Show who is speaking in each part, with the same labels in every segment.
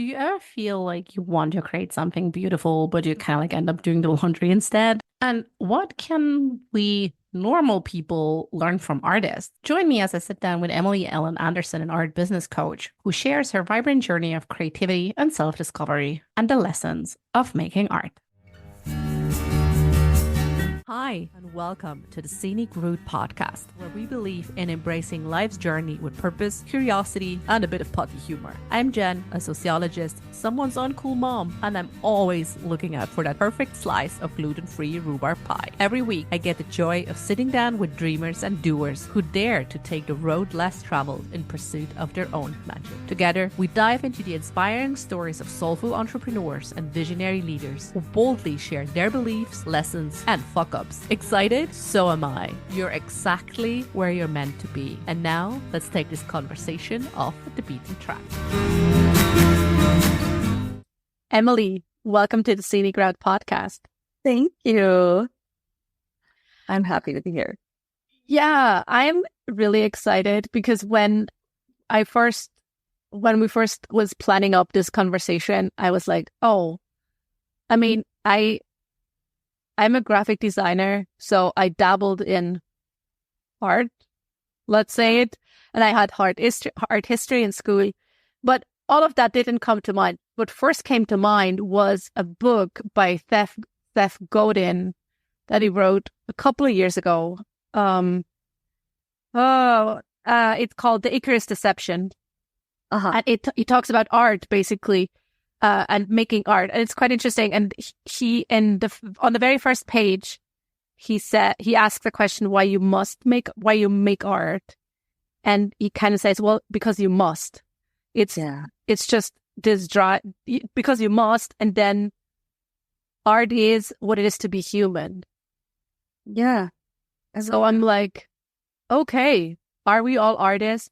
Speaker 1: Do you ever feel like you want to create something beautiful, but you kind of like end up doing the laundry instead? And what can we normal people learn from artists? Join me as I sit down with Emily Ellen Anderson, an art business coach, who shares her vibrant journey of creativity and self-discovery and the lessons of making art. Hi, and welcome to the Scenic Route podcast, where we believe in embracing life's journey with purpose, curiosity, and a bit of potty humor. I'm Jen, a sociologist, someone's uncool mom, and I'm always looking out for that perfect slice of gluten-free rhubarb pie. Every week, I get the joy of sitting down with dreamers and doers who dare to take the road less traveled in pursuit of their own magic. Together, we dive into the inspiring stories of soulful entrepreneurs and visionary leaders who boldly share their beliefs, lessons, and fuck-ups. Excited? So am I. You're exactly where you're meant to be. And now, let's take this conversation off the beaten track. Emily, welcome to the Scenic Route podcast.
Speaker 2: Thank you. I'm happy to be here.
Speaker 1: Yeah, I'm really excited because when we first was planning up this conversation, I was like, I'm a graphic designer, so I dabbled in art, let's say it, and I had art history in school, but all of that didn't come to mind. What first came to mind was a book by Seth Godin that he wrote a couple of years ago. It's called The Icarus Deception. And it talks about art, basically. And making art, and it's quite interesting. And he, on the very first page, he asked the question why you make art, and he kind of says, well, because you must. It's just this dry because you must, and then art is what it is to be human.
Speaker 2: Yeah.
Speaker 1: So I'm like, okay, are we all artists?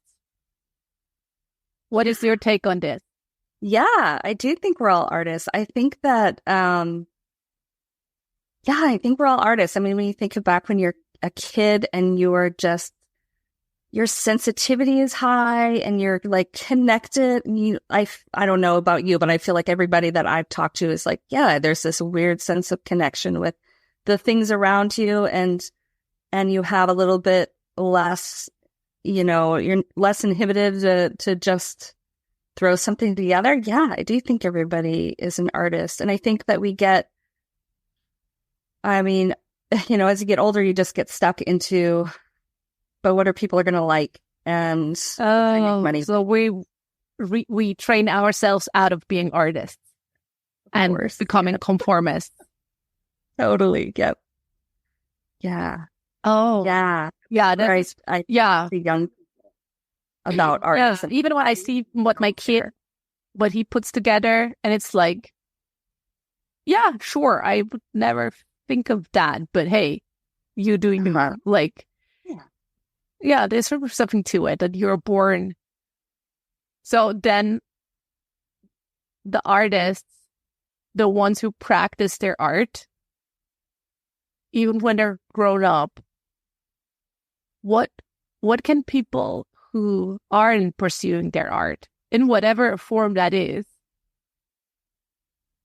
Speaker 1: What is your take on this?
Speaker 2: Yeah, I do think we're all artists. I think that, I think we're all artists. I mean, when you think back when you're a kid and your sensitivity is high and you're like connected. And I don't know about you, but I feel like everybody that I've talked to is like, yeah, there's this weird sense of connection with the things around you, and you have a little bit less, you're less inhibited to just throw something together. Yeah, I do think everybody is an artist. And I think that as you get older, you just get stuck into, but what are people going to like? And money.
Speaker 1: So we train ourselves out of being artists and becoming conformists.
Speaker 2: Totally. Yep. Yeah.
Speaker 1: Oh.
Speaker 2: Yeah.
Speaker 1: Yeah.
Speaker 2: That's right. The young about art.
Speaker 1: Yeah. Even when I see what my kid, what he puts together, and it's like, yeah, sure, I would never think of that, but hey, you doing there's sort of something to it that you're born. So then the artists, the ones who practice their art, even when they're grown up, what can people who aren't pursuing their art, in whatever form that is,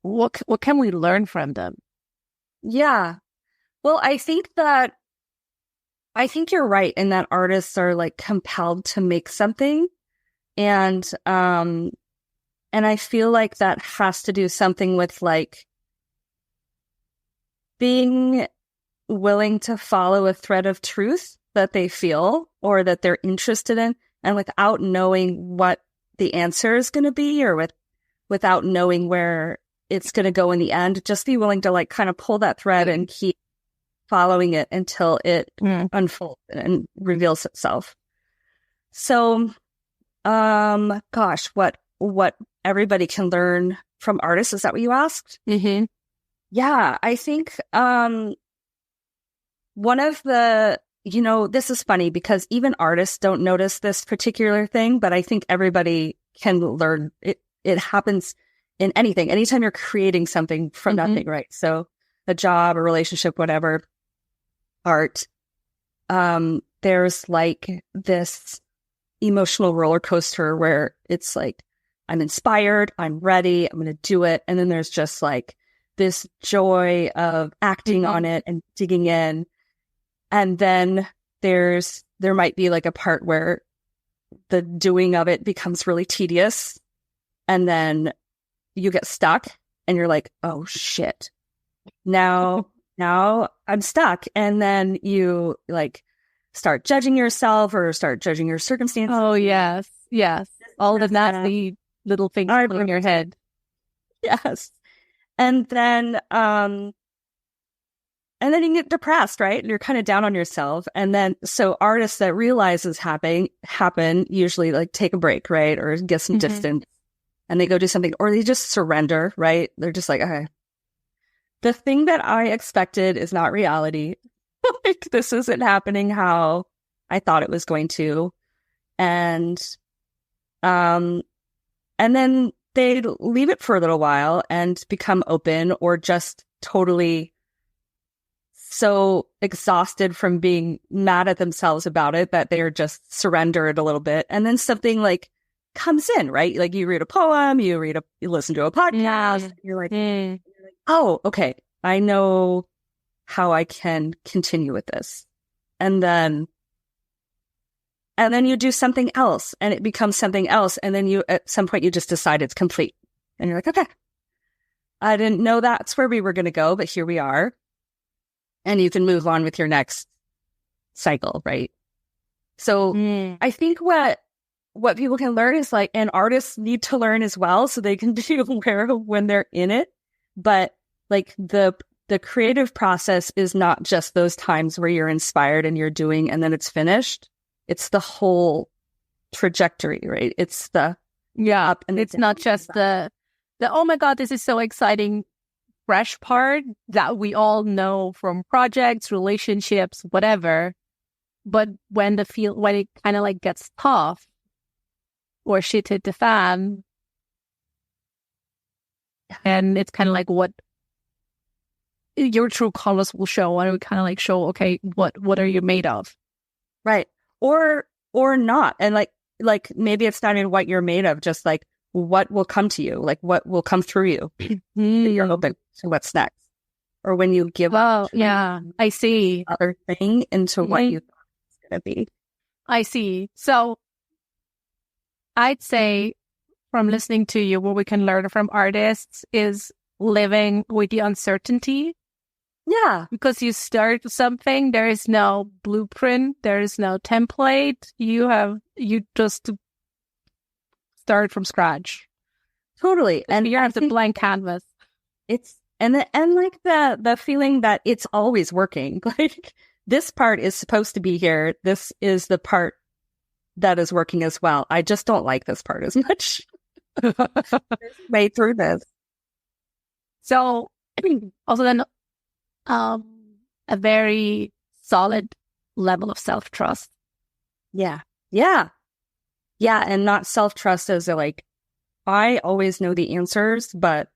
Speaker 1: what can we learn from them?
Speaker 2: Yeah. Well, I think you're right in that artists are like compelled to make something. And I feel like that has to do something with like being willing to follow a thread of truth that they feel or that they're interested in, and without knowing what the answer is going to be, or without knowing where it's going to go in the end, just be willing to like kind of pull that thread and keep following it until it unfolds and reveals itself. So, what everybody can learn from artists, is that what you asked?
Speaker 1: Mm-hmm.
Speaker 2: Yeah, I think one of the, this is funny because even artists don't notice this particular thing, but I think everybody can learn it. It happens in anything. Anytime you're creating something from nothing, right? So a job, a relationship, whatever, art, there's like this emotional roller coaster where it's like I'm inspired, I'm ready, I'm going to do it. And then there's just like this joy of acting on it and digging in. And then there might be like a part where the doing of it becomes really tedious. And then you get stuck and you're like, oh shit, now I'm stuck. And then you like start judging yourself or start judging your circumstances.
Speaker 1: Oh, yes. Yes. All the nasty little things in your head.
Speaker 2: Yes. And then you get depressed, right? And you're kind of down on yourself. And then, so artists that realize this happen usually like take a break, right? Or get some distance and they go do something, or they just surrender, right? They're just like, okay, the thing that I expected is not reality. Like, this isn't happening how I thought it was going to. And then they leave it for a little while and become open, or just totally so exhausted from being mad at themselves about it that they're just surrendered a little bit. And then something like comes in, right? Like you read a poem, you listen to a podcast, you're like, oh, okay, I know how I can continue with this. And then you do something else and it becomes something else. And then at some point you just decide it's complete. And you're like, okay, I didn't know that's where we were going to go, but here we are. And you can move on with your next cycle, right? So I think what people can learn is like, and artists need to learn as well, so they can be aware of when they're in it. But like the creative process is not just those times where you're inspired and you're doing and then it's finished. It's the whole trajectory, right? It's the up and
Speaker 1: it's not just the oh my God, this is so exciting, fresh part that we all know from projects, relationships, whatever. But when it kind of like gets tough or shit hit the fan, and it's kind of like what your true colors will show, and we kind of like show, okay, what are you made of,
Speaker 2: right? Or not, and like maybe it's not even what you're made of, just like what will come to you, like what will come through you. You're open to what's next, or when you give up.
Speaker 1: Yeah, I see.
Speaker 2: Other thing into what you thought it was going to be.
Speaker 1: I see. So I'd say from listening to you, what we can learn from artists is living with the uncertainty.
Speaker 2: Yeah.
Speaker 1: Because you start something, there is no blueprint, there is no template. You just start from scratch.
Speaker 2: Totally. And
Speaker 1: you have the blank canvas.
Speaker 2: It's and like the feeling that it's always working. Like this part is supposed to be here. This is the part that is working as well. I just don't like this part as much. Way through this.
Speaker 1: So also then a very solid level of self-trust.
Speaker 2: Yeah. And not self-trust as a like, I always know the answers, but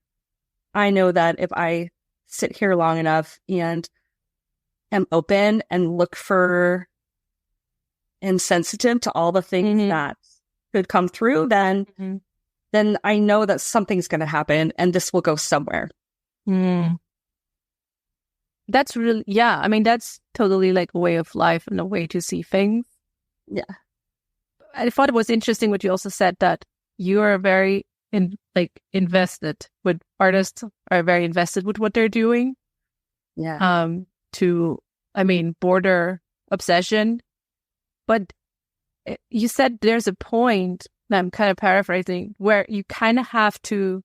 Speaker 2: I know that if I sit here long enough and am open and look for and sensitive to all the things that could come through, then I know that something's going to happen and this will go somewhere.
Speaker 1: That's really, I mean, that's totally like a way of life and a way to see things.
Speaker 2: Yeah.
Speaker 1: I thought it was interesting what you also said, that you are very invested with artists, are very invested with what they're doing.
Speaker 2: Yeah.
Speaker 1: Border obsession. But you said there's a point, and I'm kind of paraphrasing, where you kind of have to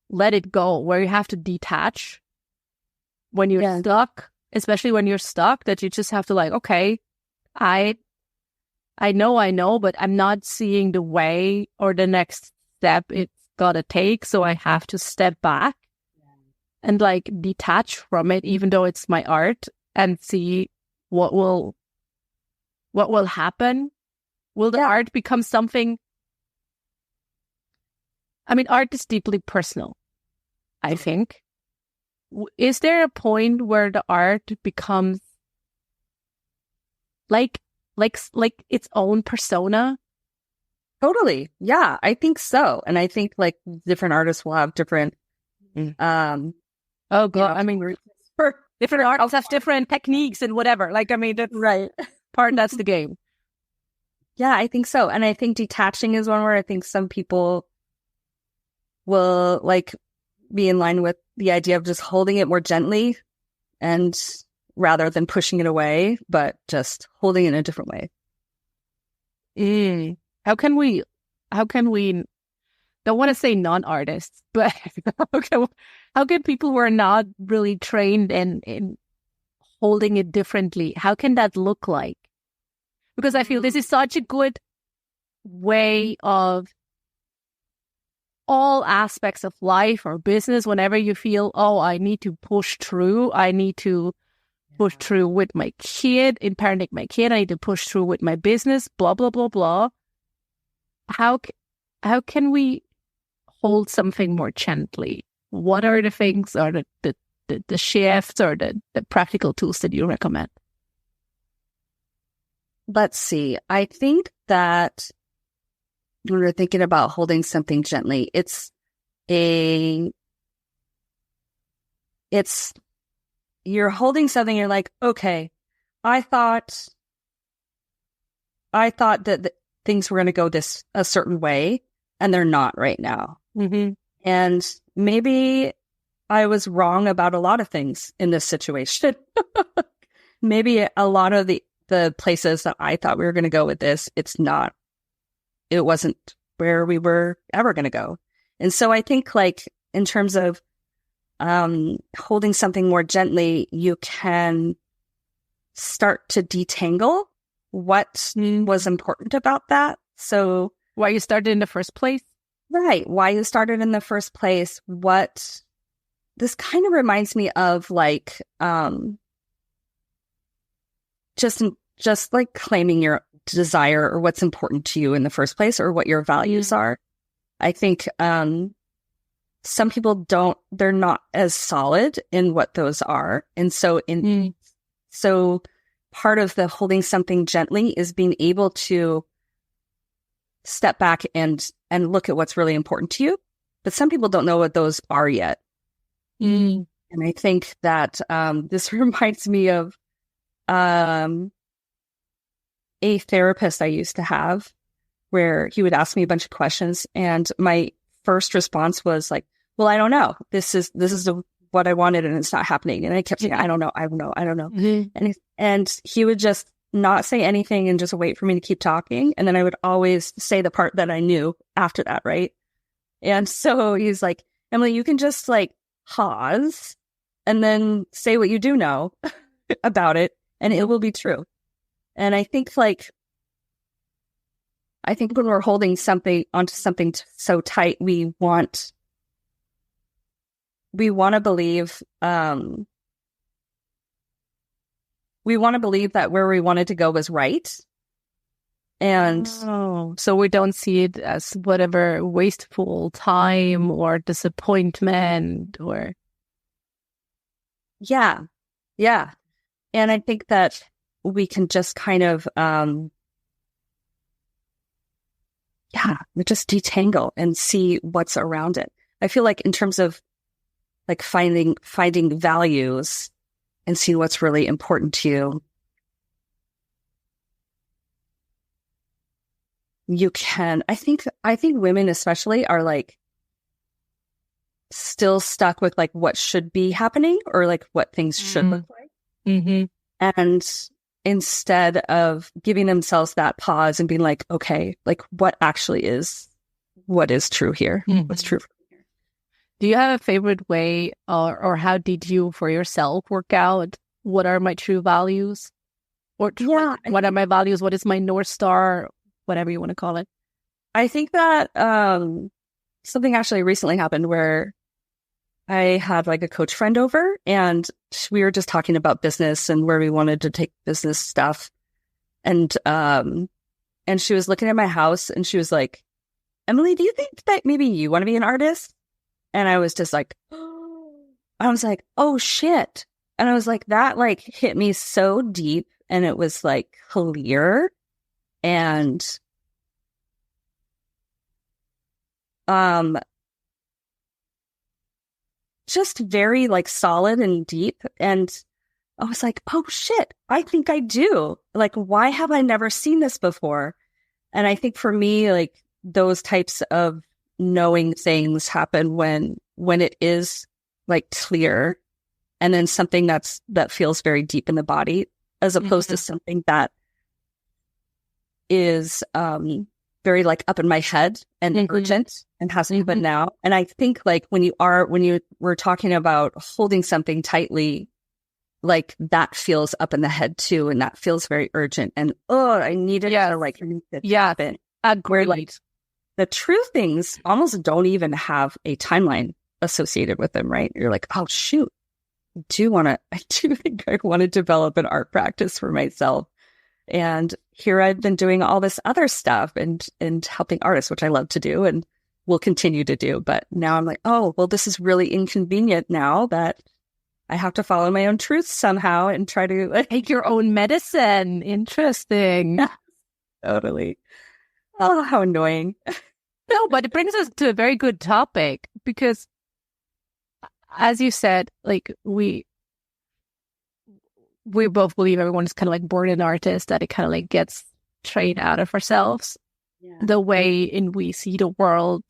Speaker 1: let it go, where you have to detach when you're stuck, especially when you're stuck, that you just have to like, okay, I know, but I'm not seeing the way or the next step it's gotta take. So I have to step back and like detach from it, even though it's my art, and see what will happen. Will the art become something? I mean, art is deeply personal, I think. Is there a point where the art becomes like its own persona?
Speaker 2: Totally. Yeah, I think so. And I think like different artists will have different,
Speaker 3: oh God, I mean, for different artists have different techniques and whatever. Like, I mean, that's
Speaker 2: right.
Speaker 3: that's the game.
Speaker 2: Yeah, I think so. And I think detaching is one where I think some people will like be in line with the idea of just holding it more gently and rather than pushing it away, but just holding it in a different way.
Speaker 3: How can we, don't want to say non-artists, but how can people who are not really trained in holding it differently, how can that look like? Because I feel this is such a good way of all aspects of life or business. Whenever you feel, oh, I need to push through, I need to push through with my kid, in parenting my kid, I need to push through with my business, blah, blah, blah, blah. How can we hold something more gently? What are the things or the shifts or the practical tools that you recommend?
Speaker 2: Let's see. I think that when we're thinking about holding something gently, you're holding something, you're like, okay, I thought that things were going to go a certain way, and they're not right now.
Speaker 3: Mm-hmm.
Speaker 2: And maybe I was wrong about a lot of things in this situation. Maybe a lot of the places that I thought we were going to go with this, it wasn't where we were ever going to go. And so I think like in terms of holding something more gently, you can start to detangle what was important about that. So
Speaker 3: why you started in the first place?
Speaker 2: Right. Why you started in the first place. This kind of reminds me of like, just like claiming your desire or what's important to you in the first place or what your values are. I think, some people they're not as solid in what those are. And so so part of the holding something gently is being able to step back and look at what's really important to you. But some people don't know what those are yet. And I think that this reminds me of a therapist I used to have where he would ask me a bunch of questions. And my first response was like, well, I don't know. This is what I wanted and it's not happening. And I kept saying, I don't know. Mm-hmm. And he would just not say anything and just wait for me to keep talking. And then I would always say the part that I knew after that. Right. And so he's like, Emily, you can just like pause and then say what you do know about it and it will be true. And I think when we're holding something onto something so tight, we want to believe that where we wanted to go was right. And
Speaker 3: so we don't see it as whatever wasteful time or disappointment or.
Speaker 2: Yeah. And I think that we can just kind of, just detangle and see what's around it. I feel like in terms of like finding values and seeing what's really important to you, you can, I think women especially are like still stuck with like what should be happening or like what things should look like.
Speaker 3: Mm-hmm.
Speaker 2: And instead of giving themselves that pause and being like, okay, like what is true here?
Speaker 3: Mm-hmm.
Speaker 2: What's true for me here?
Speaker 3: Do you have a favorite way or how did you for yourself work out? What are my true values? Or what are my values? What is my North Star? Whatever you want to call it.
Speaker 2: I think that something actually recently happened where I had like a coach friend over and we were just talking about business and where we wanted to take business stuff. And she was looking at my house and she was like, Emily, do you think that maybe you want to be an artist? And I was just like, oh shit. And I was like, that like hit me so deep and it was like clear. And just very like solid and deep. And I was like, oh shit, I think I do. Like, why have I never seen this before? And I think for me, like those types of knowing things happen when it is like clear, and then something that feels very deep in the body, as opposed to something that is very like up in my head and urgent and has to happen now. And I think like when you were talking about holding something tightly, like that feels up in the head too, and that feels very urgent. And I need it to like happen.
Speaker 3: Agreed.
Speaker 2: Where like the true things almost don't even have a timeline associated with them, right? You're like, oh shoot, I do think I want to develop an art practice for myself. And here I've been doing all this other stuff and helping artists, which I love to do and will continue to do. But now I'm like, oh, well, this is really inconvenient now that I have to follow my own truth somehow and try to like,
Speaker 3: take your own medicine. Interesting.
Speaker 2: Totally. Oh, how annoying.
Speaker 3: No, but it brings us to a very good topic because, as you said, like we both believe everyone is kind of like born an artist, that it kind of like gets straight out of ourselves. Yeah. The way in we see the world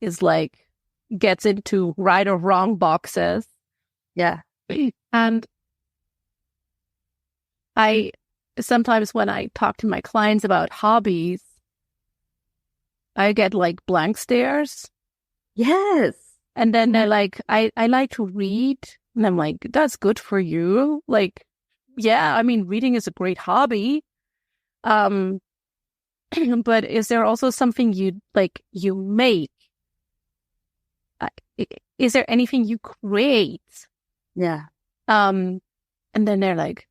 Speaker 3: is like gets into right or wrong boxes.
Speaker 2: Yeah.
Speaker 3: And I sometimes when I talk to my clients about hobbies, I get like blank stares.
Speaker 2: Yes.
Speaker 3: And then they're like, I like to read. And I'm like, that's good for you. Like, yeah, I mean, reading is a great hobby. But is there also something you make? Is there anything you create?
Speaker 2: Yeah.
Speaker 3: And then they're like,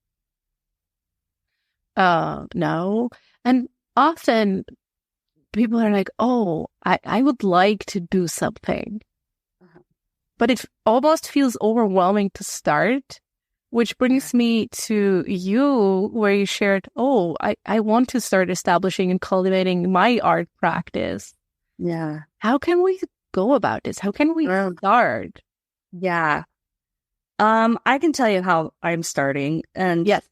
Speaker 3: no. And often people are like, oh, I would like to do something. But it almost feels overwhelming to start, which brings me to you, where you shared, oh, I want to start establishing and cultivating my art practice.
Speaker 2: Yeah.
Speaker 3: How can we go about this? How can we start?
Speaker 2: Yeah. I can tell you how I'm starting. And
Speaker 3: yes,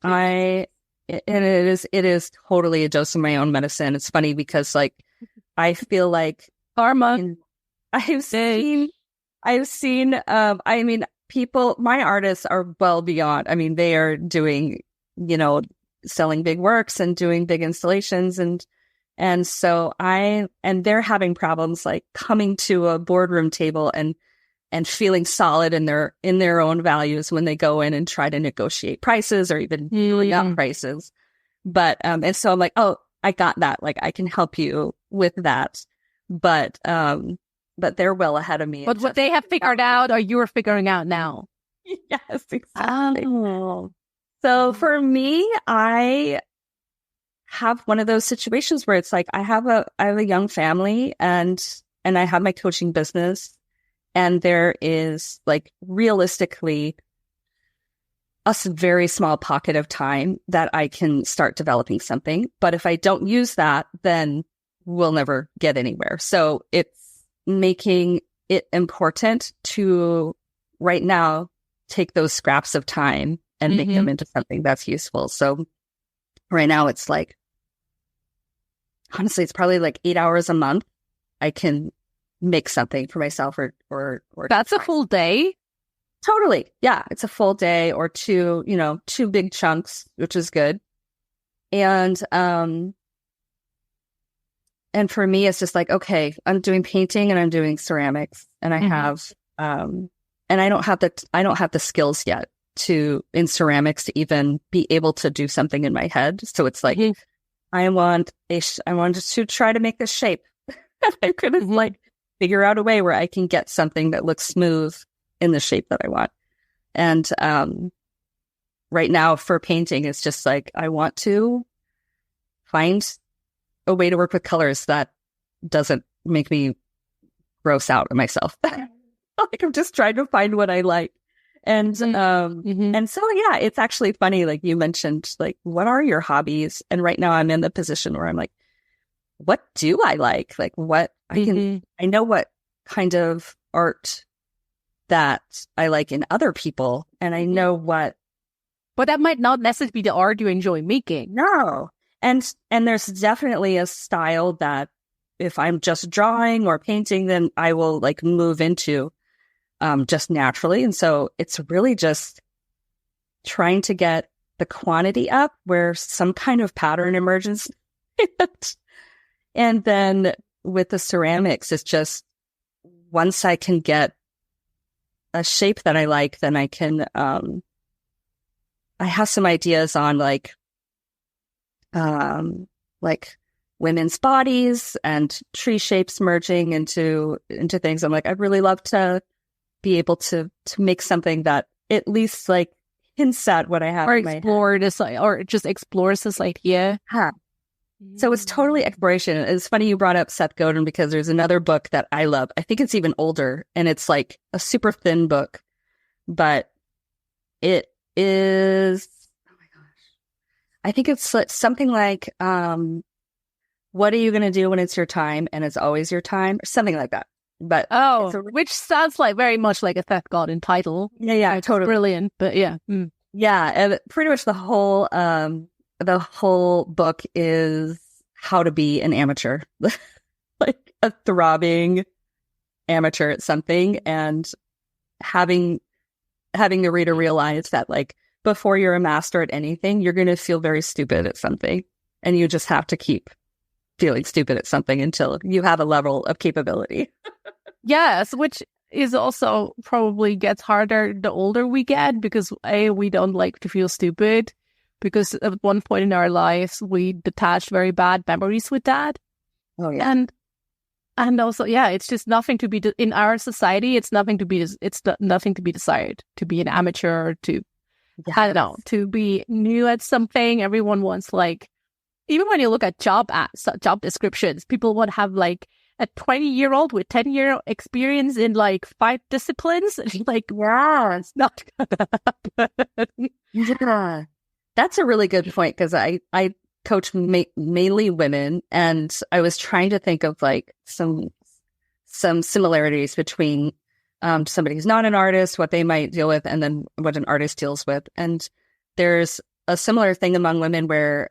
Speaker 2: it is totally a dose of my own medicine. It's funny because like, I feel like
Speaker 3: karma.
Speaker 2: I've seen, I mean, people, my artists are well beyond, I mean, they are doing, selling big works and doing big installations. And so and they're having problems like coming to a boardroom table and feeling solid in their own values when they go in and try to negotiate prices or even really up prices. But, and so I'm like, oh, I got that. Like I can help you with that. But they're well ahead of me.
Speaker 3: But what they have figured out or you're figuring out now.
Speaker 2: Yes, exactly.
Speaker 3: Oh.
Speaker 2: So for me, I have one of those situations where it's like I have a young family and I have my coaching business, and there is like realistically a very small pocket of time that I can start developing something. But if I don't use that, then we'll never get anywhere. So it's making it important to right now take those scraps of time and make them into something that's useful. So right now it's like, honestly, it's probably like 8 hours a month. I can make something for myself or
Speaker 3: that's a full day.
Speaker 2: Totally. Yeah. It's a full day or two big chunks, which is good. And for me, it's just like, okay, I'm doing painting and I'm doing ceramics, and I have, and I don't have the skills yet in ceramics to even be able to do something in my head. So it's like, I want to try to make this shape. I couldn't like figure out a way where I can get something that looks smooth in the shape that I want. And, right now for painting, it's just like, I want to find a way to work with colors that doesn't make me gross out of myself. Like I'm just trying to find what I like. And so, yeah, it's actually funny. Like you mentioned, like, what are your hobbies? And right now I'm in the position where I'm like, what do I like? Like what I know what kind of art that I like in other people, and I know what.
Speaker 3: But that might not necessarily be the art you enjoy making.
Speaker 2: No. And there's definitely a style that if I'm just drawing or painting, then I will like move into just naturally. And so it's really just trying to get the quantity up where some kind of pattern emerges. And then with the ceramics, it's just once I can get a shape that I like, then I can I have some ideas on like women's bodies and tree shapes merging into things. I'm like, I'd really love to be able to make something that at least like hints at what I have
Speaker 3: or
Speaker 2: in my head.
Speaker 3: explore this, or just explores this idea.
Speaker 2: Huh. So it's totally exploration. It's funny you brought up Seth Godin because there's another book that I love. I think it's even older, and it's like a super thin book, but it is, oh my gosh, I think it's something like, what are you going to do when it's your time and it's always your time? Or something like that. But
Speaker 3: which sounds like very much like a Seth Godin title.
Speaker 2: Yeah,
Speaker 3: it's
Speaker 2: totally
Speaker 3: brilliant. But yeah,
Speaker 2: yeah, and pretty much the whole book is how to be an amateur, like a throbbing amateur at something, and having the reader realize that like before you're a master at anything, you're going to feel very stupid at something, and you just have to keep feeling stupid at something until you have a level of capability.
Speaker 3: Yes, which is also probably gets harder the older we get, because we don't like to feel stupid, because at one point in our lives we detached very bad memories with that.
Speaker 2: Oh yeah.
Speaker 3: And also, yeah, it's just nothing to be in our society. It's nothing to be desired to be an amateur, to I don't know, to be new at something. Everyone wants, like, even when you look at job descriptions, people would have like a 20-year-old with 10-year experience in like 5 disciplines. And like,
Speaker 2: yeah,
Speaker 3: it's not gonna happen.
Speaker 2: Yeah, that's a really good point, because I coach mainly women, and I was trying to think of like some similarities between somebody who's not an artist, what they might deal with, and then what an artist deals with. And there's a similar thing among women where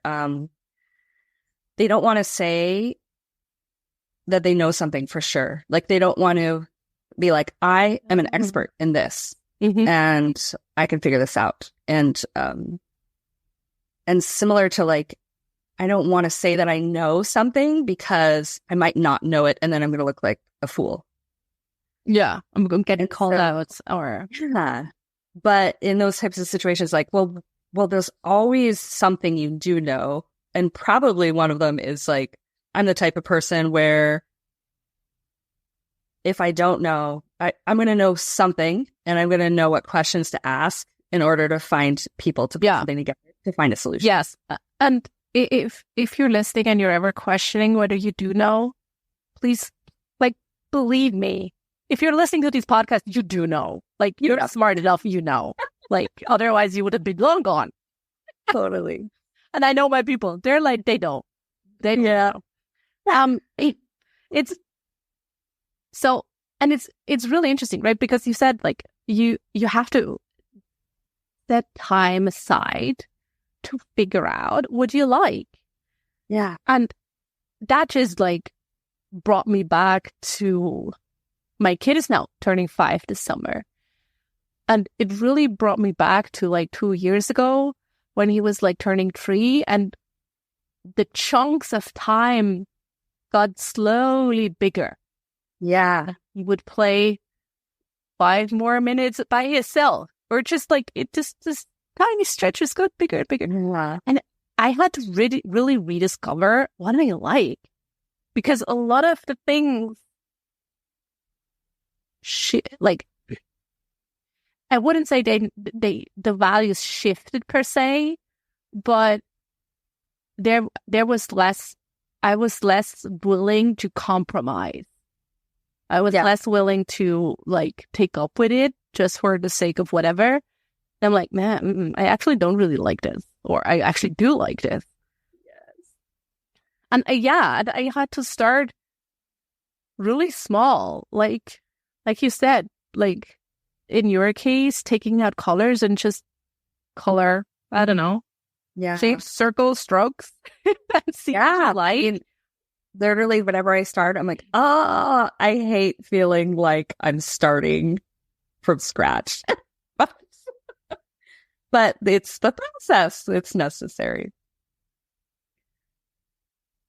Speaker 2: they don't want to say that they know something for sure. Like they don't want to be like, I am an expert in this, and I can figure this out. And similar to like, I don't want to say that I know something because I might not know it, and then I'm going to look like a fool.
Speaker 3: Yeah, I'm going to get called out. Or
Speaker 2: yeah. But in those types of situations, like, well, there's always something you do know. And probably one of them is like, I'm the type of person where if I don't know, I'm going to know something, and I'm going to know what questions to ask in order to find people to put something together to find a solution.
Speaker 3: Yes. And if you're listening and you're ever questioning whether you do know, please, like, believe me. If you're listening to these podcasts, you do know. Like, you're smart enough, you know. Like, otherwise you would have been long gone.
Speaker 2: Totally.
Speaker 3: And I know my people. They're like, they don't. They don't know. It's so, and it's really interesting, right? Because you said like you have to set time aside to figure out what you like.
Speaker 2: Yeah.
Speaker 3: And that just like brought me back to, my kid is now turning 5 this summer. And it really brought me back to like 2 years ago when he was like turning 3, and the chunks of time got slowly bigger.
Speaker 2: Yeah.
Speaker 3: He would play 5 more minutes by himself, or just like it just this tiny stretches got bigger and bigger.
Speaker 2: Yeah.
Speaker 3: And I had to really rediscover what I like, because a lot of the things, like, I wouldn't say the values shifted per se, but there was less. I was less willing to compromise. I was less willing to like take up with it just for the sake of whatever. I'm like, man, I actually don't really like this, or I actually do like this.
Speaker 2: Yes.
Speaker 3: And and I had to start really small, like you said, like in your case, taking out colors and just color, I don't know, shapes, circles, strokes, and see what you like.
Speaker 2: Literally, whenever I start, I'm like, I hate feeling like I'm starting from scratch. But it's the process. It's necessary.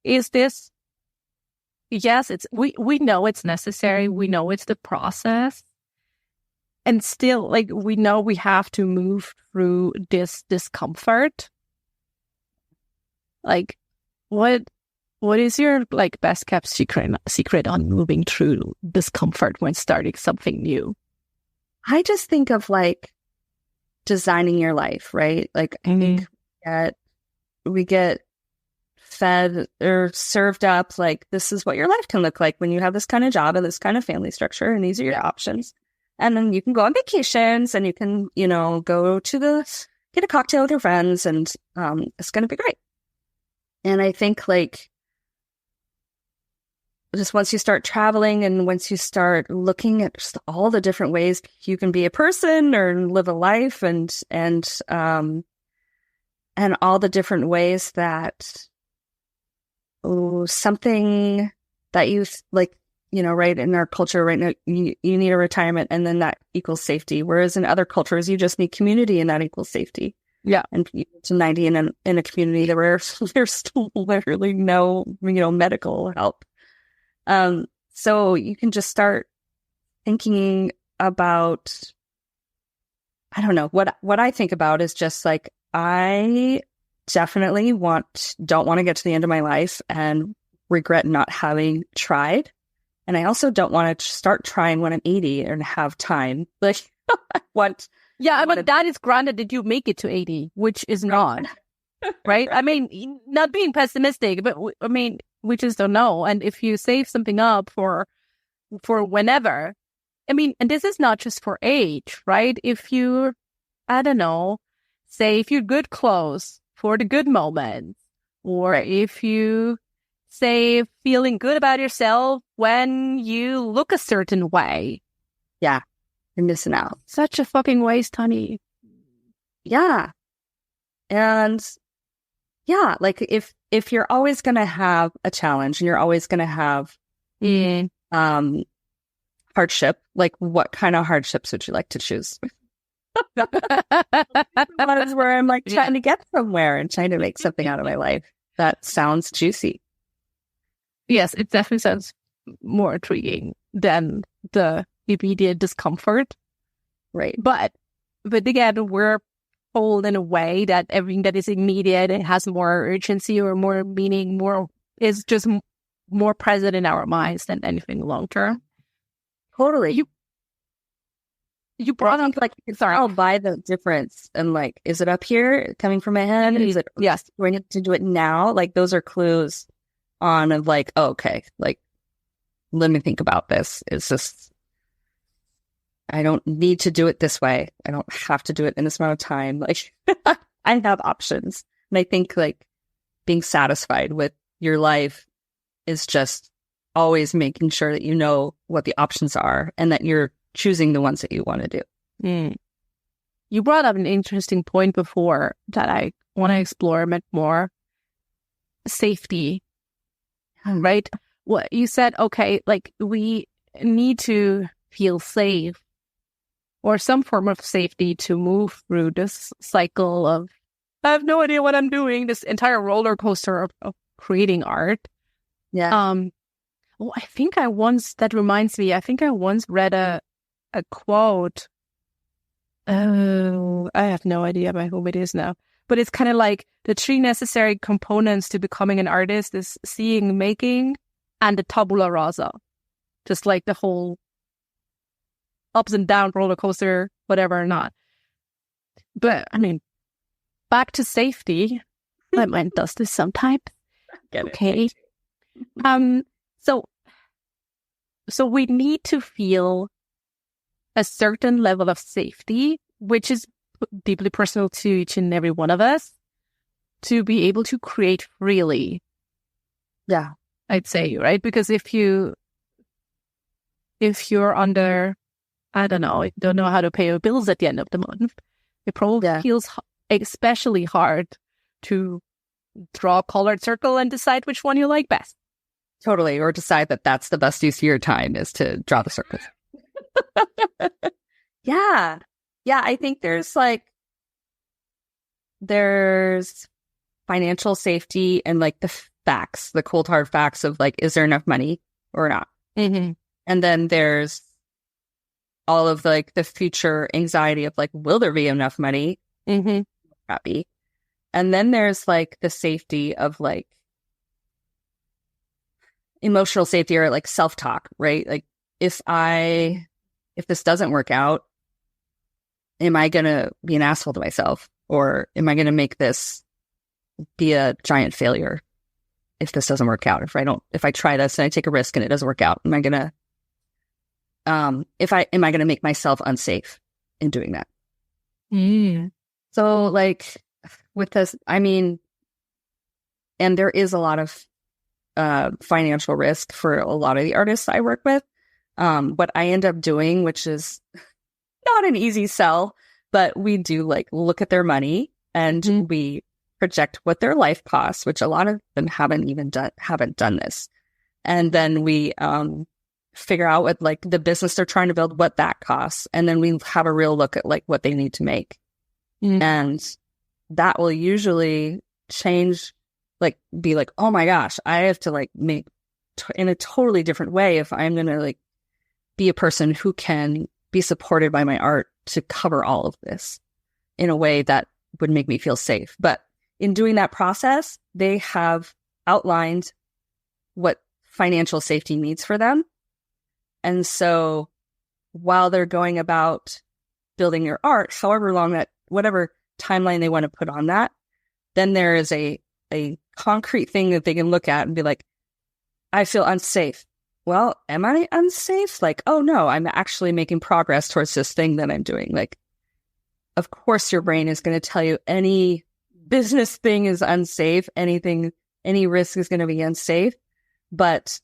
Speaker 3: Is this? Yes, we know it's necessary. We know it's the process. And still, like, we know we have to move through this discomfort. Like, what is your, like, best kept secret on moving through discomfort when starting something new?
Speaker 2: I just think of, like, designing your life, right? Like, I think we get fed or served up, like, this is what your life can look like when you have this kind of job and this kind of family structure, and these are your options. And then you can go on vacations and you can, go to get a cocktail with your friends, and it's going to be great. And I think, like, just once you start traveling and once you start looking at just all the different ways you can be a person or live a life, and all the different ways that something that you like, right in our culture right now, you need a retirement, and then that equals safety. Whereas in other cultures, you just need community, and that equals safety.
Speaker 3: Yeah.
Speaker 2: And to 90 in a community where there's still literally no, medical help. So you can just start thinking about, I don't know, what I think about is just like, I definitely don't want to get to the end of my life and regret not having tried. And I also don't want to start trying when I'm 80 and have time. Like, I want.
Speaker 3: Yeah, but that is granted that you make it to 80, which is not. Right? I mean, not being pessimistic, but I mean, we just don't know. And if you save something up for whenever, I mean, and this is not just for age, right? If you, I don't know, say if you're good clothes for the good moments, or if you say feeling good about yourself when you look a certain way.
Speaker 2: Yeah, you're missing out.
Speaker 3: Such a fucking waste, honey.
Speaker 2: Yeah. And yeah, like if you're always going to have a challenge and you're always going to have hardship, like what kind of hardships would you like to choose? That is where I'm like trying to get somewhere and trying to make something out of my life. That sounds juicy.
Speaker 3: Yes, it definitely sounds more intriguing than the immediate discomfort.
Speaker 2: Right.
Speaker 3: But again, we're told in a way that everything that is immediate, it has more urgency or more meaning, is just more present in our minds than anything long term.
Speaker 2: Totally.
Speaker 3: You brought up,
Speaker 2: like, I'll buy the difference. And like, is it up here coming from my head? Is it,
Speaker 3: yes,
Speaker 2: do I need to do it now? Like, those are clues on of like, oh, okay, like, let me think about this. It's just, I don't need to do it this way. I don't have to do it in this amount of time. Like, I have options. And I think like being satisfied with your life is just always making sure that you know what the options are and that you're choosing the ones that you want to do.
Speaker 3: You brought up an interesting point before that I want to explore a bit more. Safety, right? What you said, okay, like we need to feel safe or some form of safety to move through this cycle of, I have no idea what I'm doing, this entire roller coaster of creating art.
Speaker 2: Yeah.
Speaker 3: Well, that reminds me, I think I once read a quote. Oh, I have no idea by whom it is now. But it's kind of like the 3 necessary components to becoming an artist is seeing, making, and the tabula rasa. Just like the whole ups and down roller coaster, whatever or not. But I mean, back to safety. My mind does this sometimes. Okay. So we need to feel a certain level of safety, which is deeply personal to each and every one of us, to be able to create freely.
Speaker 2: Yeah.
Speaker 3: I'd say, right? Because if you're under, I don't know how to pay your bills at the end of the month, it probably feels especially hard to draw a colored circle and decide which one you like best.
Speaker 2: Totally. Or decide that that's the best use of your time is to draw the circles. Yeah. Yeah. I think there's financial safety and like the facts, the cold hard facts of like, is there enough money or not?
Speaker 3: Mm-hmm.
Speaker 2: And then there's all of like the future anxiety of like, will there be enough money?
Speaker 3: Mm-hmm.
Speaker 2: Happy. And then there's like the safety of like emotional safety or like self-talk, right? Like if this doesn't work out, am I going to be an asshole to myself? Or am I going to make this be a giant failure if this doesn't work out? If I try this and I take a risk and it doesn't work out, am I going to make myself unsafe in doing that?
Speaker 3: Mm.
Speaker 2: So like with this, I mean, and there is a lot of financial risk for a lot of the artists I work with. What I end up doing, which is not an easy sell, but we do like look at their money and we project what their life costs, which a lot of them haven't done this. And then we figure out what like the business they're trying to build, what that costs. And then we have a real look at like what they need to make. And that will usually change, like be like, oh my gosh, I have to like make in a totally different way if I'm going to like be a person who can be supported by my art to cover all of this in a way that would make me feel safe. But in doing that process, they have outlined what financial safety needs for them. And so while they're going about building their art, however long that, whatever timeline they want to put on that, then there is a concrete thing that they can look at and be like, I feel unsafe. Well, am I unsafe? Like, oh no, I'm actually making progress towards this thing that I'm doing. Like, of course your brain is going to tell you any business thing is unsafe. Any risk is going to be unsafe. But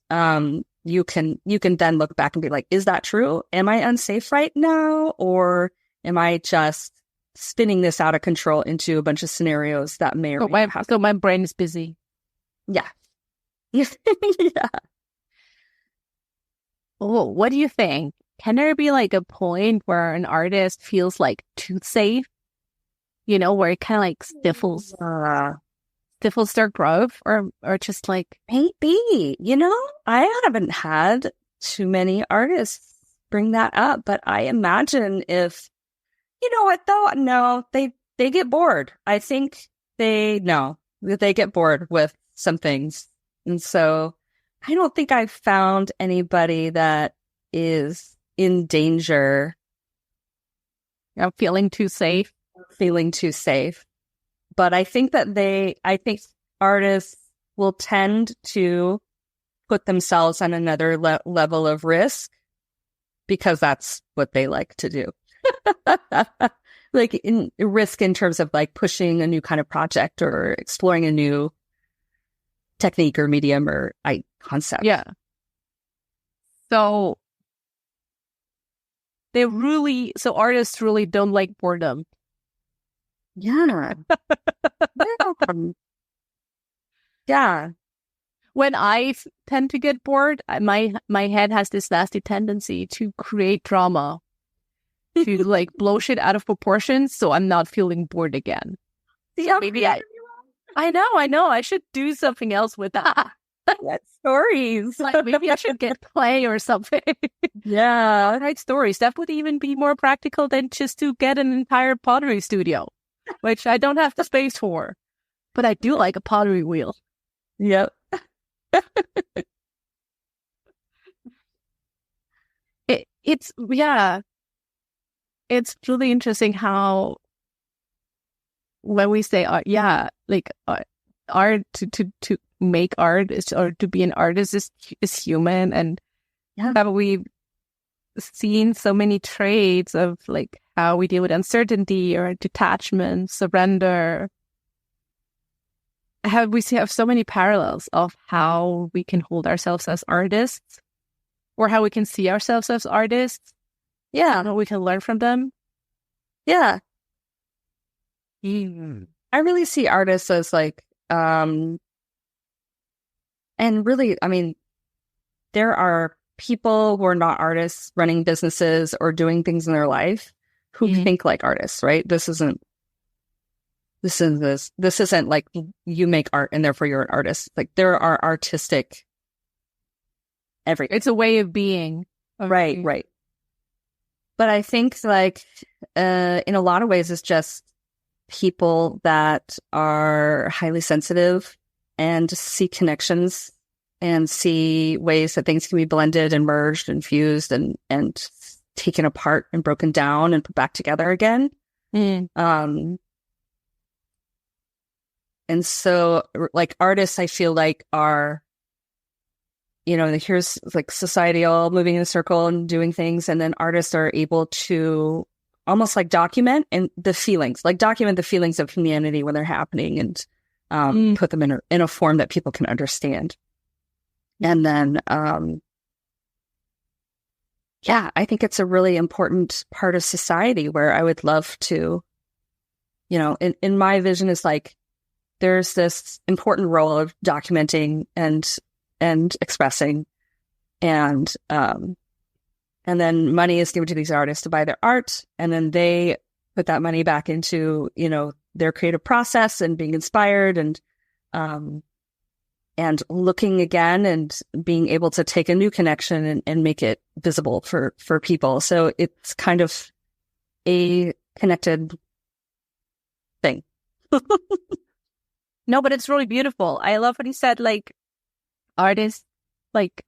Speaker 2: you can then look back and be like, is that true? Am I unsafe right now? Or am I just spinning this out of control into a bunch of scenarios that may or may not happen?
Speaker 3: So my brain is busy.
Speaker 2: Yeah.
Speaker 3: Yeah. Oh, what do you think? Can there be like a point where an artist feels like too safe? You know, where it kind of like stifles their growth, or just like
Speaker 2: maybe, you know, I haven't had too many artists bring that up, but I imagine if, you know what though? No, they get bored. I think they get bored with some things. And so I don't think I've found anybody that is in danger
Speaker 3: of feeling too safe.
Speaker 2: But I think artists will tend to put themselves on another level of risk because that's what they like to do. Like in risk in terms of like pushing a new kind of project or exploring a new technique or medium or concept.
Speaker 3: Yeah. So artists really don't like boredom.
Speaker 2: Yeah. Yeah.
Speaker 3: When I tend to get bored, my head has this nasty tendency to create drama, to like blow shit out of proportion, so I'm not feeling bored again.
Speaker 2: Yeah,
Speaker 3: maybe I know. I should do something else with that.
Speaker 2: Stories.
Speaker 3: Like maybe I should get play or something.
Speaker 2: Yeah.
Speaker 3: Write stories. That would even be more practical than just to get an entire pottery studio, which I don't have the space for. But I do like a pottery wheel.
Speaker 2: Yep.
Speaker 3: It's really interesting how when we say art, art to make art or to be an artist is human, and we've seen so many traits of like how we deal with uncertainty or detachment, surrender. have so many parallels of how we can hold ourselves as artists, or how we can see ourselves as artists.
Speaker 2: Yeah.
Speaker 3: And what we can learn from them.
Speaker 2: Yeah.
Speaker 3: Mm.
Speaker 2: I really see artists as like, and really, I mean, there are people who are not artists running businesses or doing things in their life who think like artists, right? This isn't like you make art and therefore you're an artist. Like there are artistic everything.
Speaker 3: It's a way of being.
Speaker 2: Right. But I think like in a lot of ways it's just people that are highly sensitive and see connections and see ways that things can be blended and merged and fused and taken apart and broken down and put back together again. And so like artists, I feel like are, you know, here's like society all moving in a circle and doing things. And then artists are able to almost like document the feelings of humanity when they're happening and put them in a form that people can understand. And then, yeah, I think it's a really important part of society where I would love to, you know, in my vision is like, there's this important role of documenting and expressing, and then money is given to these artists to buy their art, and then they put that money back into, you know, their creative process and being inspired and looking again and being able to take a new connection and make it visible for people. So it's kind of a connected thing.
Speaker 3: No, but it's really beautiful. I love what he said, like artists like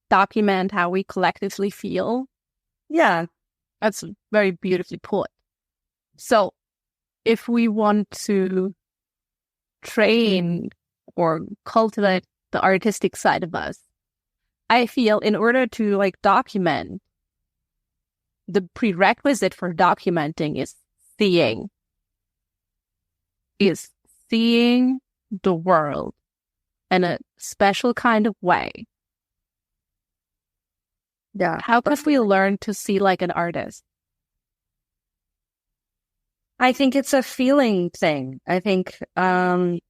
Speaker 3: document how we collectively feel.
Speaker 2: Yeah.
Speaker 3: That's very beautifully put. So if we want to train or cultivate the artistic side of us, I feel in order to like document, the prerequisite for documenting is seeing the world in a special kind of way.
Speaker 2: Yeah.
Speaker 3: How can we learn to see like an artist?
Speaker 2: I think it's a feeling thing. I think, and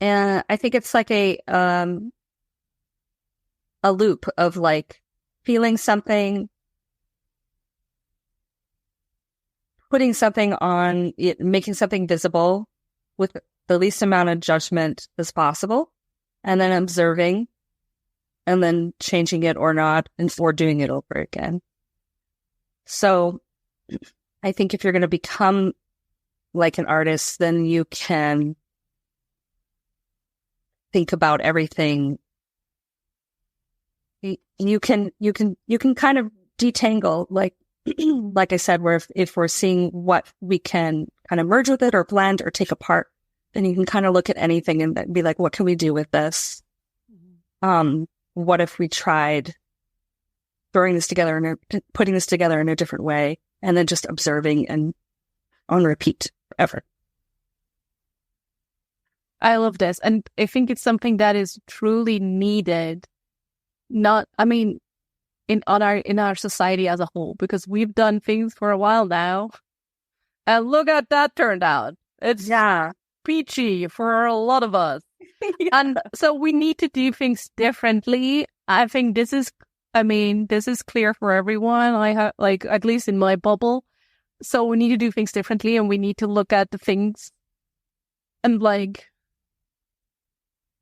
Speaker 2: I think it's like a loop of like feeling something, putting something on it, making something visible with the least amount of judgment as possible, and then observing, and then changing it or not, or doing it over again. So I think if you're going to become like an artist, then you can think about everything. You can kind of detangle, like I said, where if we're seeing what we can kind of merge with it or blend or take apart, then you can kind of look at anything and be like, what can we do with this? What if we tried throwing this together and putting this together in a different way, and then just observing and on repeat forever.
Speaker 3: I love this. And I think it's something that is truly needed. In our society as a whole, because we've done things for a while now. And look at that turned out. It's peachy for a lot of us. Yeah. And so we need to do things differently. I think this is clear for everyone. I have, like, at least in my bubble. So we need to do things differently, and we need to look at the things and like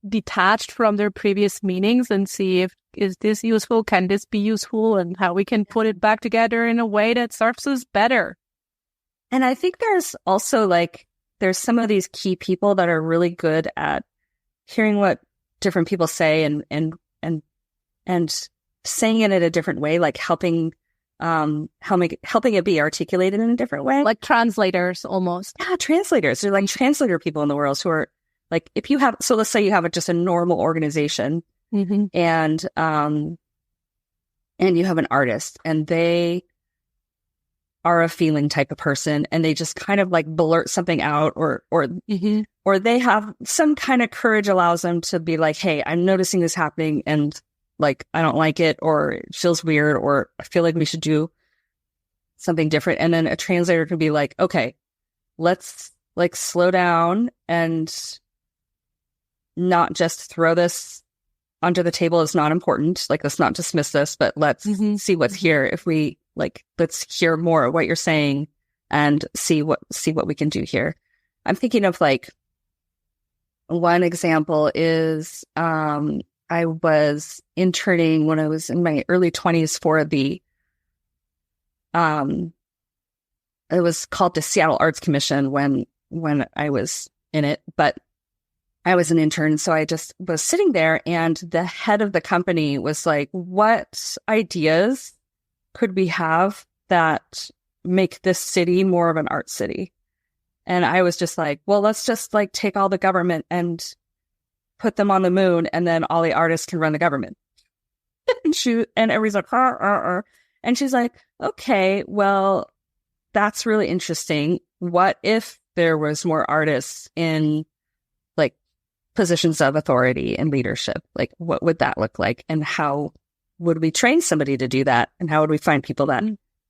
Speaker 3: detached from their previous meanings and see if is this useful, can this be useful, and how we can put it back together in a way that serves us better.
Speaker 2: And I think there's also there's some of these key people that are really good at hearing what different people say and saying it in a different way, like helping it be articulated in a different way.
Speaker 3: Like translators almost.
Speaker 2: Yeah, translators. They're like translator people in the world who are like, if you have, so let's say you have just a normal organization, and you have an artist, and they are a feeling type of person and they just kind of like blurt something out or they have some kind of courage allows them to be like, hey, I'm noticing this happening and like, I don't like it, or it feels weird, or I feel like we should do something different. And then a translator can be like, okay, let's like slow down and not just throw this onto the table as not important. Like, let's not dismiss this, but let's see what's here. If we like, let's hear more of what you're saying and see what we can do here. I'm thinking of like one example is I was interning when I was in my early 20s for the it was called the Seattle Arts Commission when I was in it, but I was an intern. So I just was sitting there and the head of the company was like, what ideas could we have that make this city more of an art city? And I was just like, well, let's just like take all the government and put them on the moon and then all the artists can run the government. And everybody's like, and she's like, okay, well, that's really interesting. What if there was more artists in like positions of authority and leadership? Like, what would that look like? And how would we train somebody to do that? And how would we find people that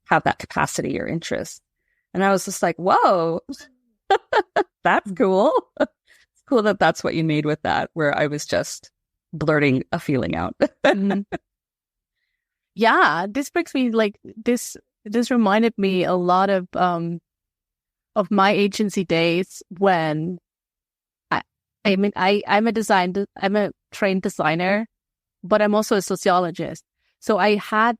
Speaker 2: have that capacity or interest? And I was just like, whoa, that's cool. It's cool that that's what you made with that, where I was just blurting a feeling out.
Speaker 3: Yeah, this brings me like this reminded me a lot of my agency days when I'm a trained designer, but I'm also a sociologist. So I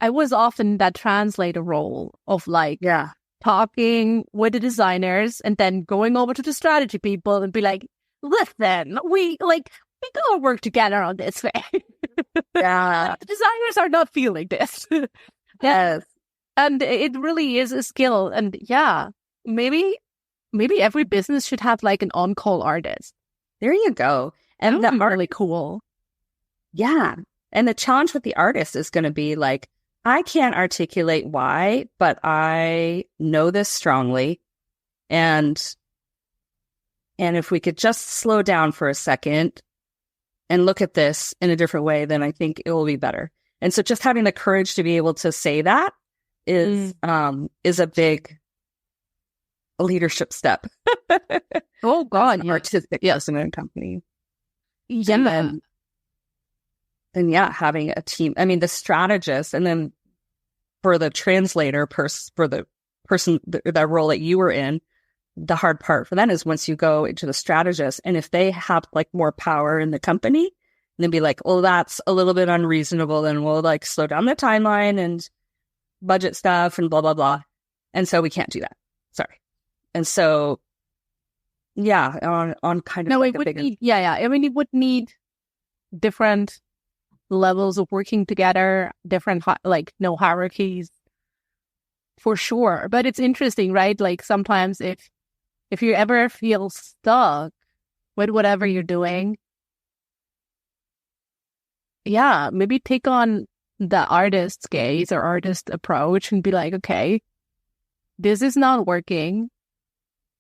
Speaker 3: was often that translator role of like talking with the designers and then going over to the strategy people and be like, listen, we gotta work together on this thing.
Speaker 2: Yeah.
Speaker 3: The designers are not feeling this.
Speaker 2: Yes.
Speaker 3: And it really is a skill. And yeah, maybe every business should have like an on-call artist.
Speaker 2: There you go. And
Speaker 3: that's really cool.
Speaker 2: Yeah. And the challenge with the artist is going to be like, I can't articulate why, but I know this strongly. And if we could just slow down for a second and look at this in a different way, then I think it will be better. And so just having the courage to be able to say that is a big leadership step.
Speaker 3: Oh God.
Speaker 2: Artistic person in a company.
Speaker 3: Yeah.
Speaker 2: And yeah, having a team. I mean, the strategist, and then for the translator, for the person, that role that you were in, the hard part for them is once you go into the strategist, and if they have like more power in the company, and then be like, well, that's a little bit unreasonable, then we'll like slow down the timeline and budget stuff and blah, blah, blah. And so we can't do that. Sorry. And so, yeah, on kind of
Speaker 3: no,
Speaker 2: like
Speaker 3: it would need, I mean, it would need different levels of working together, different no hierarchies for sure. But it's interesting, right? Like sometimes if you ever feel stuck with whatever you're doing, yeah, maybe take on the artist's gaze or artist approach and be like, okay, this is not working.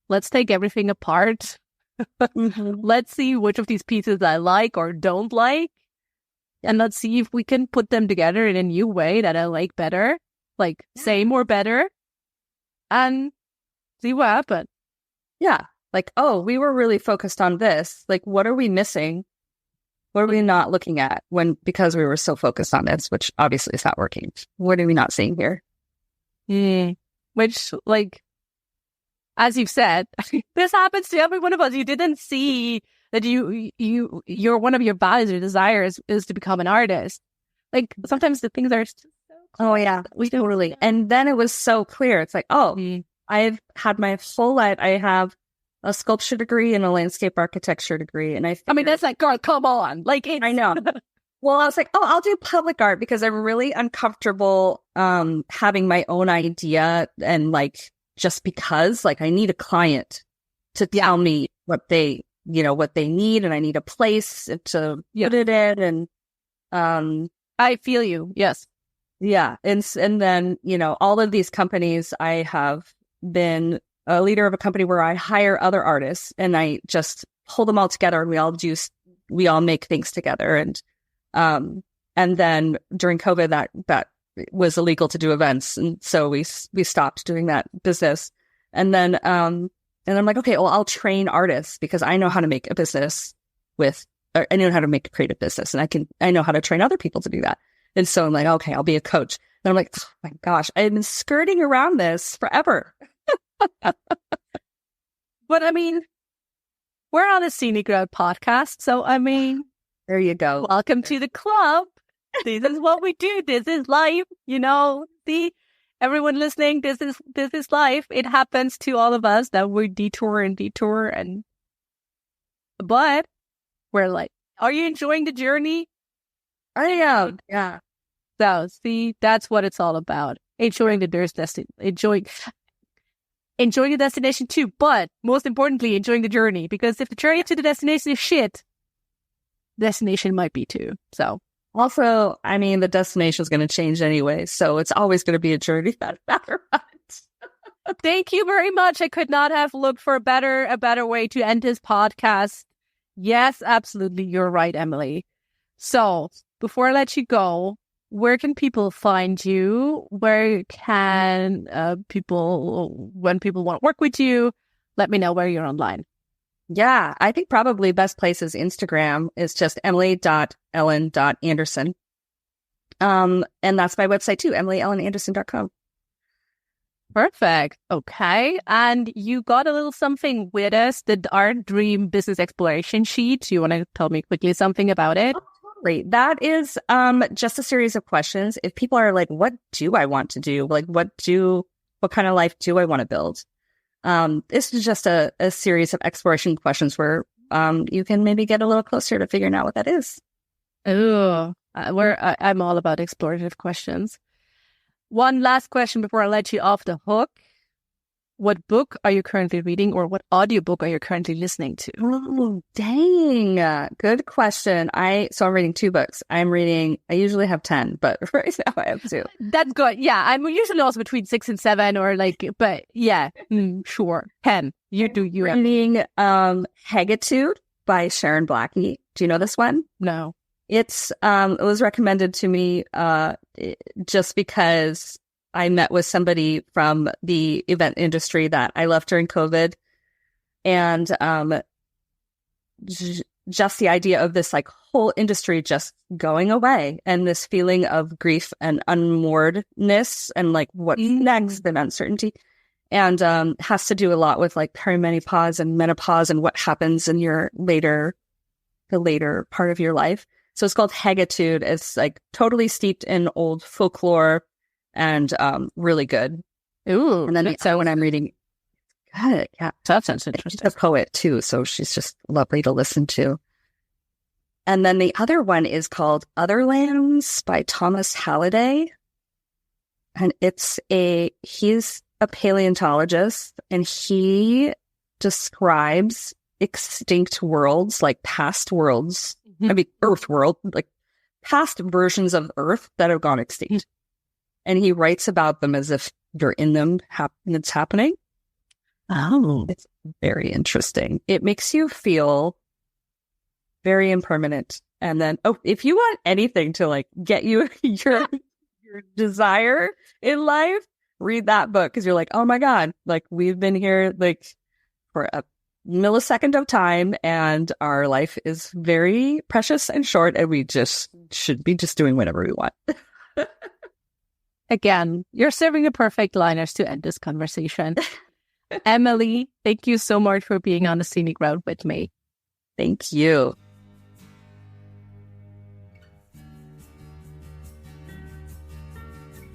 Speaker 3: Let's take everything apart. Let's see which of these pieces I like or don't like. And let's see if we can put them together in a new way that I like better, like same or better, and see what happens.
Speaker 2: Yeah. Like, oh, we were really focused on this. Like, what are we missing? What are we not looking at because we were so focused on this, which obviously is not working. What are we not seeing here?
Speaker 3: Which, like, as you've said, this happens to every one of us. You didn't see that you're one of your values or desires is to become an artist. Like sometimes the things are so clear.
Speaker 2: Oh yeah, totally. And then it was so clear. It's like, oh, I've had my full life. I have a sculpture degree and a landscape architecture degree. And I
Speaker 3: mean, that's like, girl, come on. Like,
Speaker 2: I know. Well, I was like, oh, I'll do public art because I'm really uncomfortable having my own idea and like just because like I need a client to tell me what they need, and I need a place to put it in. And
Speaker 3: I feel you. Yes.
Speaker 2: Yeah. And then, all of these companies, I have been a leader of a company where I hire other artists and I just pull them all together and we all make things together. And then during COVID, that was illegal to do events. And so we stopped doing that business. And then, and I'm like, okay, well, I'll train artists because I know how to make a business I know how to make a creative business and I know how to train other people to do that. And so I'm like, okay, I'll be a coach. And I'm like, oh my gosh, I've been skirting around this forever.
Speaker 3: But I mean, we're on a Scenic Road podcast. So I mean,
Speaker 2: there you go.
Speaker 3: Welcome to the club. This is what we do. This is life. Everyone listening, this is life. It happens to all of us that we detour, but we're like, are you enjoying the journey?
Speaker 2: I am. Yeah.
Speaker 3: So see, that's what it's all about. Enjoying the enjoying the destination too, but most importantly, enjoying the journey. Because if the journey to the destination is shit, destination might be too. So
Speaker 2: also, I mean, the destination is going to change anyway, so it's always going to be a journey no matter what.
Speaker 3: Thank you very much. I could not have looked for a better way to end this podcast. Yes, absolutely. You're right, Emily. So before I let you go, where can people find you? Where can when people want to work with you, let me know where you're online.
Speaker 2: Yeah, I think probably best place is Instagram. Is just emily.ellen.anderson. And that's my website too, emilyellenanderson.com.
Speaker 3: Perfect. Okay. And you got a little something with us, our dream business exploration sheet. Do you want to tell me quickly something about it?
Speaker 2: Oh, totally. That is just a series of questions. If people are like, what do I want to do? Like, what kind of life do I want to build? This is just a series of exploration questions where you can maybe get a little closer to figuring out what that is.
Speaker 3: Oh, I'm all about explorative questions. One last question before I let you off the hook. What book are you currently reading, or what audiobook are you currently listening to?
Speaker 2: Oh, dang. Good question. I'm reading 2 books. I usually have 10, but right now I have 2.
Speaker 3: That's good. Yeah. I'm usually also between 6 and 7 but yeah, sure. 10. You do. You
Speaker 2: reading Hegitude by Sharon Blackie. Do you know this one?
Speaker 3: No.
Speaker 2: It was recommended to me just because I met with somebody from the event industry that I left during COVID. And just the idea of this whole industry just going away and this feeling of grief and unmooredness and what's next and uncertainty. And has to do a lot with perimenopause and menopause and what happens in the later part of your life. So it's called Hegitude. It's totally steeped in old folklore and really good.
Speaker 3: Ooh.
Speaker 2: And then when I'm reading, good, yeah.
Speaker 3: That sounds interesting.
Speaker 2: She's a poet too, so she's just lovely to listen to. And then the other one is called Other Lands by Thomas Halliday. And he's a paleontologist and he describes extinct worlds, past worlds. I mean, Earth world, past versions of Earth that have gone extinct. And he writes about them as if you're in them and it's happening.
Speaker 3: Oh.
Speaker 2: It's very interesting. It makes you feel very impermanent. And then, if you want anything to get you your desire in life, read that book because you're like, oh my God, we've been here for a millisecond of time and our life is very precious and short and we just should be just doing whatever we want.
Speaker 3: Again, you're serving the perfect liners to end this conversation. Emily, thank you so much for being on the Scenic Road with me.
Speaker 2: Thank you.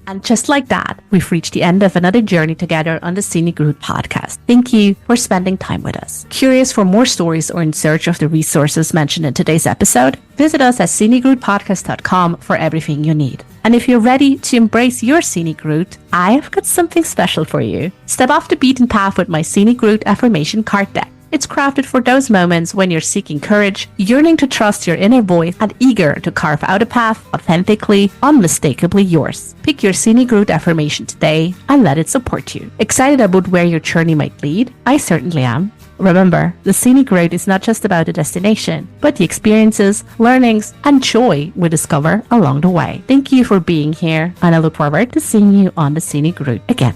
Speaker 1: And just like that, we've reached the end of another journey together on the Scenic Route podcast. Thank you for spending time with us. Curious for more stories or in search of the resources mentioned in today's episode? Visit us at scenicroutepodcast.com for everything you need. And if you're ready to embrace your scenic route, I've got something special for you. Step off the beaten path with my Scenic Route affirmation card deck. It's crafted for those moments when you're seeking courage, yearning to trust your inner voice, and eager to carve out a path authentically, unmistakably yours. Pick your scenic route affirmation today and let it support you. Excited about where your journey might lead? I certainly am. Remember, the scenic route is not just about the destination, but the experiences, learnings, and joy we discover along the way. Thank you for being here, and I look forward to seeing you on the scenic route again.